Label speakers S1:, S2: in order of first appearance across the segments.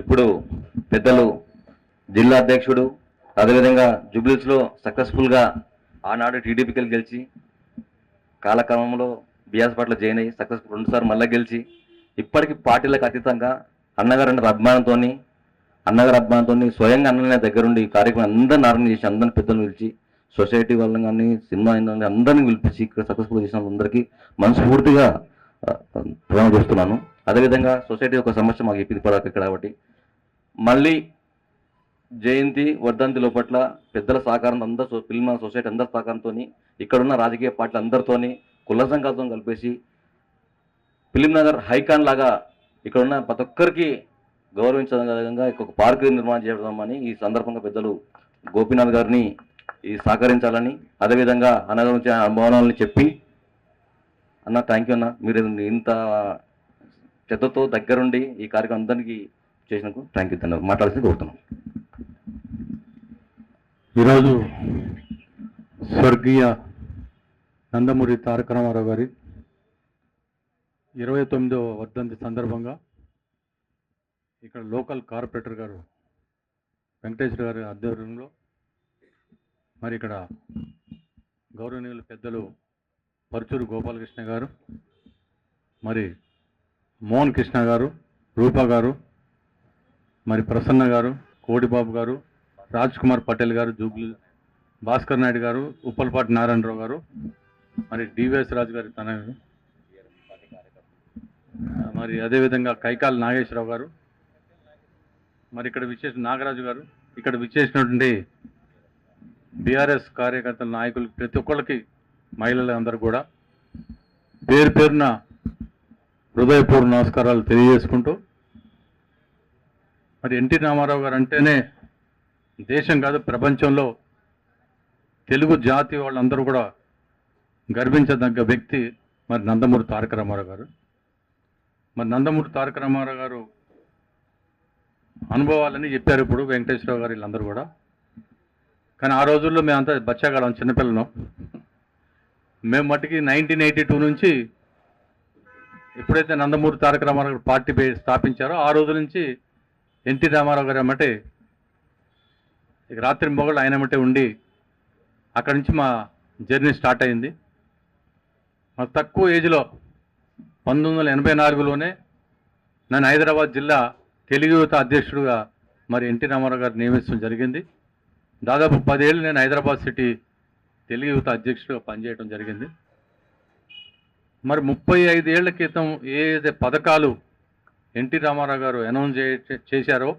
S1: ఇప్పుడు పెద్దలు జిల్లా అధ్యక్షుడు అదేవిధంగా జూబ్లీస్లో సక్సెస్ఫుల్గా ఆనాడు టీడీపీకి గెలిచి కాలక్రమంలో బీఆర్ఎస్ పార్టీలో జాయిన్ అయ్యి సక్సెస్ఫుల్ 2 సార్లు మళ్ళీ గెలిచి ఇప్పటికీ పార్టీలకు అతీతంగా అన్నగారు అభిమానంతో స్వయంగా అన్ననే దగ్గరుండి ఈ కార్యక్రమం అందరిని ఆర్గనైజ్ చేసి అందరిని పెద్దలు పిలిచి సొసైటీ వాళ్ళని కానీ సినిమా అందరినీ పిలిపించి ఇక్కడ సక్సెస్ఫుల్ చేసిన అందరికీ మనస్ఫూర్తిగా ప్రేమ చేస్తున్నాను. అదేవిధంగా సొసైటీ ఒక సమస్య మాకు ఇది పడక ఇక్కడ కాబట్టి మళ్ళీ జయంతి వర్ధంతి లోపట్ల పెద్దల సహకారం అందరూ ఫిల్మ్ సొసైటీ అందరి సహకారంతో ఇక్కడున్న రాజకీయ పార్టీలు అందరితోని కుల సంఘాలతో కలిపేసి ఫిలిం నగర్ హైకాన్ లాగా ఇక్కడున్న ప్రతి ఒక్కరికి గౌరవించదగ్గంగా ఒక పార్కు నిర్మాణం చేయడమని ఈ సందర్భంగా పెద్దలు గోపీనాథ్ గారిని ఈ సహకరించాలని అదేవిధంగా అన్నగారి అనుభవాలని చెప్పి అన్న థ్యాంక్ యూ అన్న మీరు ఇంత శ్రద్ధతో దగ్గరుండి ఈ కార్యక్రమం అందరికీ చేసినందుకు థ్యాంక్ యూ ధన్యవాదాలు మాట్లాడాల్సింది కోరుతున్నాం.
S2: ఈరోజు స్వర్గీయ నందమూరి తారక రామారావు గారి 29వ వర్ధంతి సందర్భంగా ఇక్కడ లోకల్ కార్పొరేటర్ గారు వెంకటేశ్వర గారి ఆధ్వర్యంలో మరి ఇక్కడ గౌరవనీయులు పెద్దలు పరుచూరు గోపాలకృష్ణ గారు, మరి మోహన్ కృష్ణ గారు, రూపా గారు, మరి ప్రసన్న గారు, కోడిబాబు గారు, రాజ్ కుమార్ పటేల్ గారు, జూబ్లీ భాస్కర్ నాయుడు గారు, ఉప్పలపాటి నారాయణరావు గారు, మరి డివిఎస్ రాజు గారి తన మరి అదేవిధంగా కైకాల నాగేశ్వరరావు గారు, మరి ఇక్కడ విచ్చేసిన నాగరాజు గారు, ఇక్కడ విచ్చేసినటువంటి బీఆర్ఎస్ కార్యకర్తల నాయకులు ప్రతి ఒక్కళ్ళకి మహిళలు అందరూ కూడా పేరు పేరున హృదయపూర్వ నమస్కారాలు తెలియజేసుకుంటూ మరి ఎన్టీ రామారావు గారు అంటేనే దేశం కాదు ప్రపంచంలో తెలుగు జాతి వాళ్ళందరూ కూడా గర్వించదగ్గ వ్యక్తి మరి నందమూరి తారక రామారావు గారు. మరి నందమూరి తారక రామారావు గారు అనుభవాలని చెప్పారు ఇప్పుడు వెంకటేశ్వరరావు గారు వీళ్ళందరూ కూడా. కానీ ఆ రోజుల్లో మేమంతా బచ్చాగాళ్ళం, చిన్నపిల్లలం. మేము మట్టికి 1982 నుంచి ఎప్పుడైతే నందమూరి తారక రామారావు గారు పార్టీ స్థాపించారో ఆ రోజు నుంచి ఎన్టీ రామారావు గారు అమ్మటే ఇక రాత్రి మొగళ్ళు ఆయన అమ్మటే ఉండి అక్కడి నుంచి మా జర్నీ స్టార్ట్ అయింది. మా తక్కువ ఏజ్లో 1984లోనే నన్ను హైదరాబాద్ జిల్లా తెలుగు యువత అధ్యక్షుడిగా మరి ఎన్టీ రామారావు గారు నియమించడం జరిగింది. దాదాపు 10 ఏళ్ళు నేను హైదరాబాద్ సిటీ తెలుగు యువత అధ్యక్షుడిగా పనిచేయడం జరిగింది. మరి 35 ఏళ్ల క్రితం ఏదైతే పథకాలు ఎన్టీ రామారావు గారు అనౌన్స్ చేశారో,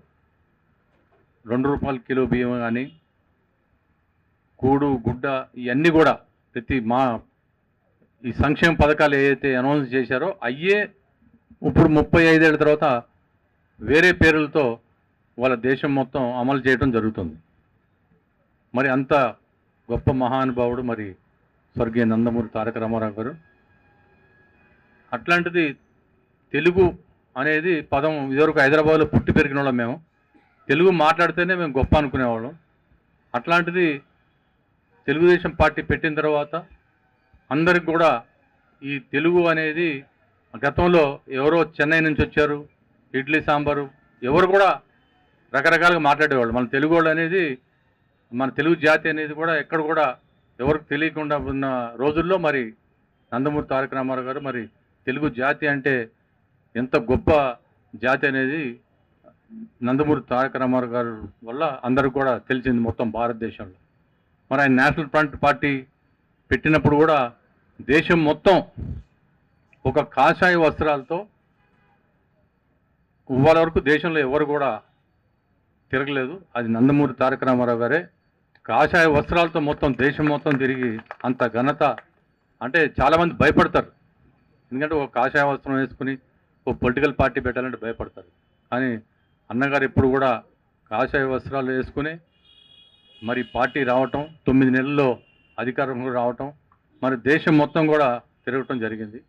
S2: ₹2 కిలో బియ్యం కానీ, కూడు గుడ్డ, ఇవన్నీ కూడా ప్రతి ఈ సంక్షేమ పథకాలు ఏదైతే అనౌన్స్ చేశారో అయ్యే ఇప్పుడు 35 ఏళ్ళ తర్వాత వేరే పేర్లతో వాళ్ళ దేశం మొత్తం అమలు చేయడం జరుగుతుంది. మరి అంత గొప్ప మహానుభావుడు మరి స్వర్గీయ నందమూరి తారక రామారావు గారు. అట్లాంటిది తెలుగు అనేది పదం ఇదివరకు హైదరాబాద్లో పుట్టి పెరిగిన వాళ్ళం మేము. తెలుగు మాట్లాడితేనే మేము గొప్ప అనుకునేవాళ్ళం. అట్లాంటిది తెలుగుదేశం పార్టీ పెట్టిన తర్వాత అందరికి కూడా ఈ తెలుగు అనేది గతంలో ఎవరో చెన్నై నుంచి వచ్చారు, ఇడ్లీ సాంబారు, ఎవరు కూడా రకరకాలుగా మాట్లాడేవాళ్ళు. మన తెలుగు వాళ్ళు అనేది, మన తెలుగు జాతి అనేది కూడా ఎక్కడ కూడా ఎవరికి తెలియకుండా ఉన్న రోజుల్లో మరి నందమూరి తారక రామారావు గారు మరి తెలుగు జాతి అంటే ఎంత గొప్ప జాతి అనేది నందమూరి తారక రామారావు గారు వల్ల అందరికి కూడా తెలిసింది మొత్తం భారతదేశంలో. మరి ఆయన నేషనల్ ఫ్రంట్ పార్టీ పెట్టినప్పుడు కూడా దేశం మొత్తం ఒక కాషాయ వస్త్రాలతో ఇవాళ వరకు దేశంలో ఎవరు కూడా తిరగలేదు. అది నందమూరి తారక రామారావు గారే కాషాయ వస్త్రాలతో మొత్తం దేశం మొత్తం తిరిగి అంత ఘనత. అంటే చాలామంది భయపడతారు, ఎందుకంటే ఒక కాషాయ వస్త్రం వేసుకుని ఒక పొలిటికల్ పార్టీ పెట్టాలంటే భయపడతారు. కానీ అన్నగారు ఎప్పుడు కూడా కాషాయ వస్త్రాలు వేసుకుని మరి పార్టీ రావటం, 9 నెలల్లో అధికారంలో రావటం, మరి దేశం మొత్తం కూడా తిరగటం జరిగింది.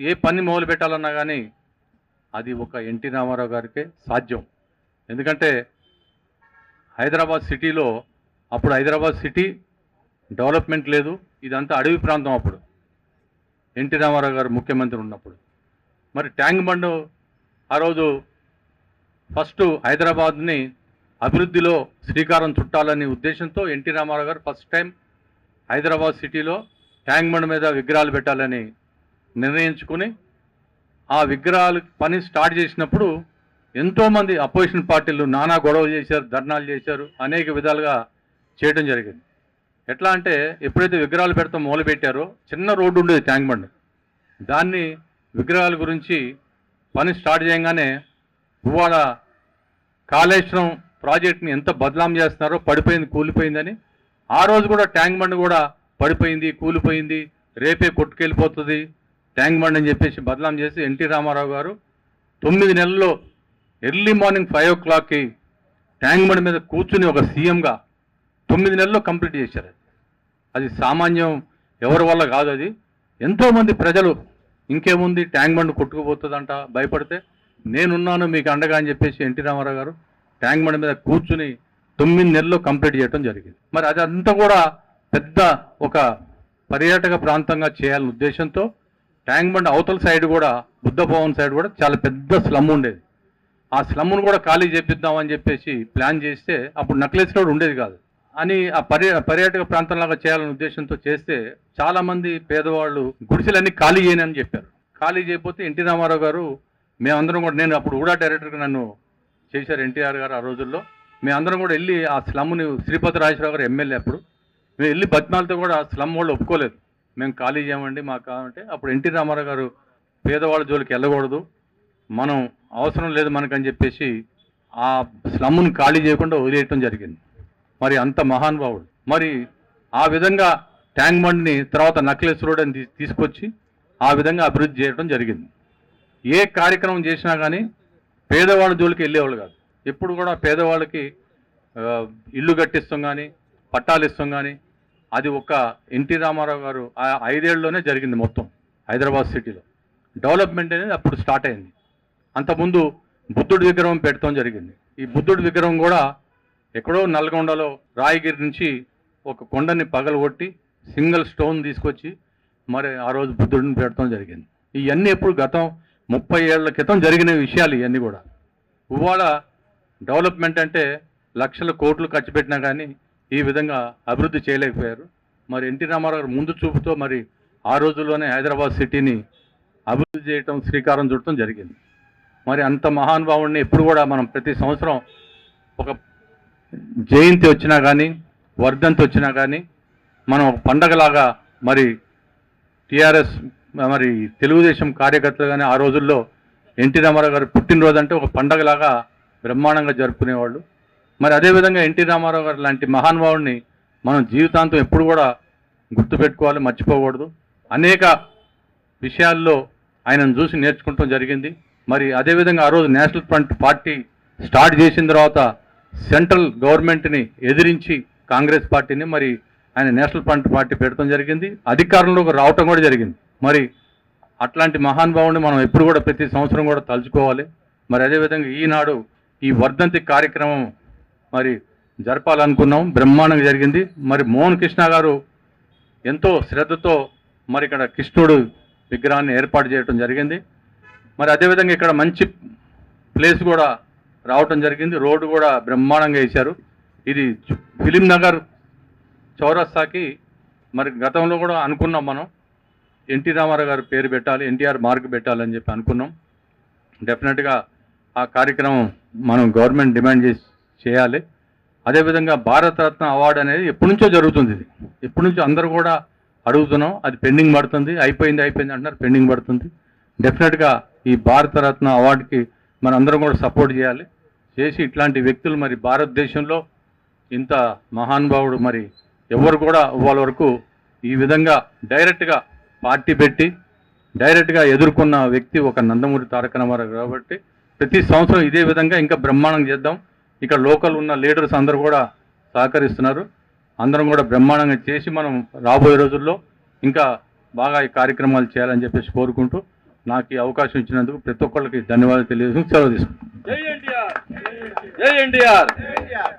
S2: ఏ పని మొదలు పెట్టాలన్నా కానీ అది ఒక ఎన్టీ రామారావు గారికే సాధ్యం. ఎందుకంటే హైదరాబాద్ సిటీలో అప్పుడు హైదరాబాద్ సిటీ డెవలప్మెంట్ లేదు, ఇదంతా అడవి ప్రాంతం. అప్పుడు ఎన్టీ రామారావు గారు ముఖ్యమంత్రి ఉన్నప్పుడు మరి ట్యాంక్ బండ్ ఆ రోజు ఫస్ట్ హైదరాబాద్ని అభివృద్ధిలో శ్రీకారం చుట్టాలనే ఉద్దేశంతో ఎన్టీ రామారావు గారు ఫస్ట్ టైం హైదరాబాద్ సిటీలో ట్యాంక్ బండ్ మీద విగ్రహాలు పెట్టాలని నిర్ణయించుకుని ఆ విగ్రహాలు పని స్టార్ట్ చేసినప్పుడు ఎంతోమంది అపోజిషన్ పార్టీలు నానా గొడవలు చేశారు, ధర్నాలు చేశారు, అనేక విధాలుగా చేయడం జరిగింది. ఎట్లా అంటే ఎప్పుడైతే విగ్రహాలు పెడతాం మొదలుపెట్టారో చిన్న రోడ్డు ఉండేది ట్యాంక్ బండ్, దాన్ని విగ్రహాల గురించి పని స్టార్ట్ చేయగానే ఇవాళ కాళేశ్వరం ప్రాజెక్ట్ని ఎంత బదలాం చేస్తున్నారో, పడిపోయింది కూలిపోయిందని. ఆ రోజు కూడా ట్యాంక్ బండ్ కూడా పడిపోయింది కూలిపోయింది, రేపే కొట్టుకెళ్ళిపోతుంది ట్యాంక్ బండ్ అని చెప్పేసి బదలాం చేసి ఎన్టీ రామారావు గారు 9 నెలల్లో ఎర్లీ మార్నింగ్ 5 o'clockకి ట్యాంక్ బండ్ మీద కూర్చుని ఒక సీఎంగా 9 నెలల్లో కంప్లీట్ చేశారు. అది సామాన్యం ఎవరి వల్ల కాదు. అది ఎంతోమంది ప్రజలు ఇంకేముంది ట్యాంక్ బండ్ కొట్టుకుపోతుందంట భయపడితే నేనున్నాను మీకు అండగా అని చెప్పేసి ఎన్టీ రామారావు గారు ట్యాంక్ బండ్ మీద కూర్చుని 9 నెలల్లో కంప్లీట్ చేయడం జరిగింది. మరి అదంతా కూడా పెద్ద ఒక పర్యాటక ప్రాంతంగా చేయాలనే ఉద్దేశంతో ట్యాంక్ బండ్ అవతల సైడ్ కూడా బుద్ధ భవన్ సైడ్ కూడా చాలా పెద్ద స్లమ్ ఉండేది. ఆ స్లమ్ను కూడా ఖాళీ చేపిద్దామని చెప్పేసి ప్లాన్ చేస్తే అప్పుడు నక్లెస్ రోడ్ ఉండేది కాదు అని ఆ పర్యాటక ప్రాంతంలాగా చేయాలనే ఉద్దేశంతో చేస్తే చాలామంది పేదవాళ్ళు గుడిసెలన్నీ ఖాళీ చేయనని చెప్పారు. ఖాళీ చేయకపోతే ఎన్టీ రామారావు గారు మేమందరం కూడా, నేను అప్పుడు కూడా డైరెక్టర్గా నన్ను చేశారు ఎన్టీఆర్ గారు ఆ రోజుల్లో, మేమందరం కూడా వెళ్ళి ఆ స్లమ్ని, శ్రీపతి రాజేశ్వరరావు గారు ఎమ్మెల్యే అప్పుడు, మేము వెళ్ళి బతిమాలతో కూడా స్లమ్ వాళ్ళు ఒప్పుకోలేదు, మేము ఖాళీ చేయమండి మాకు కావాలంటే. అప్పుడు ఎన్టీ రామారావు గారు పేదవాళ్ళ జోలికి వెళ్ళకూడదు, మనం అవసరం లేదు మనకని చెప్పేసి ఆ స్లమ్ను ఖాళీ చేయకుండా వదిలేయటం జరిగింది. మరి అంత మహానుభావుడు. మరి ఆ విధంగా ట్యాంక్ బండ్ని తర్వాత నక్లెస్ రోడ్ అని తీసుకొచ్చి ఆ విధంగా అభివృద్ధి చేయడం జరిగింది. ఏ కార్యక్రమం చేసినా కానీ పేదవాళ్ళ జోలికి వెళ్ళేవాళ్ళు కాదు. ఎప్పుడు కూడా పేదవాళ్ళకి ఇల్లు కట్టిస్తాం కానీ పట్టాలు ఇస్తాం కానీ అది ఒక ఎన్టీ రామారావు గారు ఆ 5 ఏళ్లలోనే జరిగింది. మొత్తం హైదరాబాద్ సిటీలో డెవలప్మెంట్ అనేది అప్పుడు స్టార్ట్ అయింది. అంతకుముందు బుద్ధుడి విగ్రహం పెట్టడం జరిగింది. ఈ బుద్ధుడి విగ్రహం కూడా ఎక్కడో నల్గొండలో రాయగిరి నుంచి ఒక కొండని పగలగొట్టి సింగిల్ స్టోన్ తీసుకొచ్చి మరి ఆ రోజు బుద్ధుడిని పెట్టడం జరిగింది. ఇవన్నీ ఎప్పుడు గతం 30 ఏళ్ల క్రితం జరిగిన విషయాలు ఇవన్నీ కూడా. ఇవాళ డెవలప్మెంట్ అంటే లక్షల కోట్లు ఖర్చు పెట్టినా కానీ ఈ విధంగా అభివృద్ధి చేయలేకపోయారు. మరి ఎన్టీ రామారావు గారు ముందు చూపుతో మరి ఆ రోజుల్లోనే హైదరాబాద్ సిటీని అభివృద్ధి చేయటం, శ్రీకారం చుట్టడం జరిగింది. మరి అంత మహానుభావుడిని ఎప్పుడు కూడా మనం ప్రతి సంవత్సరం ఒక జయంతి వచ్చినా కానీ వర్ధంతి వచ్చినా కానీ మనం ఒక పండగలాగా మరి టీఆర్ఎస్ మరి తెలుగుదేశం కార్యకర్తలు కానీ ఆ రోజుల్లో ఎన్టీ రామారావు గారు పుట్టినరోజు అంటే ఒక పండగలాగా బ్రహ్మాండంగా జరుపుకునేవాళ్ళు. మరి అదేవిధంగా ఎన్టీ రామారావు గారు లాంటి మహానుభావుడిని మనం జీవితాంతం ఎప్పుడు కూడా గుర్తుపెట్టుకోవాలి, మర్చిపోకూడదు. అనేక విషయాల్లో ఆయనను చూసి నేర్చుకుంటాం జరిగింది. మరి అదేవిధంగా ఆ రోజు నేషనల్ ఫ్రంట్ పార్టీ స్టార్ట్ చేసిన తర్వాత సెంట్రల్ గవర్నమెంట్ని ఎదిరించి కాంగ్రెస్ పార్టీని మరి ఆయన నేషనల్ ఫ్రంట్ పార్టీ పెట్టడం జరిగింది. అధికారంలోకి రావటం కూడా జరిగింది. మరి అట్లాంటి మహానుభావుని మనం ఎప్పుడు కూడా ప్రతి సంవత్సరం కూడా తలుచుకోవాలి. మరి అదేవిధంగా ఈనాడు ఈ వర్ధంతి కార్యక్రమం మరి జరపాలనుకున్నాం, బ్రహ్మాండంగా జరిగింది. మరి మోహన్ కృష్ణ గారు ఎంతో శ్రద్ధతో మరి ఇక్కడ కృష్ణుడు విగ్రహాన్ని ఏర్పాటు చేయడం జరిగింది. మరి అదేవిధంగా ఇక్కడ మంచి ప్లేస్ కూడా రావటం జరిగింది. రోడ్డు కూడా బ్రహ్మాండంగా వేశారు. ఇది ఫిలిం నగర్ చౌరస్తాకి మరి గతంలో కూడా అనుకున్నాం మనం ఎన్టీ రామారావు గారి పేరు పెట్టాలి, ఎన్టీఆర్ మార్క్ పెట్టాలని చెప్పి అనుకున్నాం. డెఫినెట్గా ఆ కార్యక్రమం మనం గవర్నమెంట్ డిమాండ్ చేయాలి. అదేవిధంగా భారతరత్న అవార్డు అనేది ఎప్పటి నుంచో జరుగుతుంది. ఇది ఎప్పటి నుంచో అందరూ కూడా అడుగుతున్నాం, అది పెండింగ్ పడుతుంది. అయిపోయింది అంటున్నారు, పెండింగ్ పడుతుంది. డెఫినెట్గా ఈ భారతరత్న అవార్డుకి మన అందరం కూడా సపోర్ట్ చేయాలి. చేసి ఇట్లాంటి వ్యక్తులు మరి భారతదేశంలో ఇంత మహానుభావుడు మరి ఎవరు కూడా ఇవాళ వరకు ఈ విధంగా డైరెక్ట్గా పార్టీ పెట్టి డైరెక్ట్గా ఎదుర్కొన్న వ్యక్తి ఒక నందమూరి తారక రామారావు కాబట్టి ప్రతి సంవత్సరం ఇదే విధంగా ఇంకా బ్రహ్మాండం చేద్దాం. ఇక్కడ లోకల్ ఉన్న లీడర్స్ అందరూ కూడా సహకరిస్తున్నారు. అందరం కూడా బ్రహ్మాండంగా చేసి మనం రాబోయే రోజుల్లో ఇంకా బాగా ఈ కార్యక్రమాలు చేయాలని చెప్పేసి కోరుకుంటూ నాకు ఈ అవకాశం ఇచ్చినందుకు ప్రతి ఒక్కళ్ళకి ధన్యవాదాలు తెలియజేస్తూ సెలవు తీసుకుంటాను.
S3: జై ఎన్టీఆర్.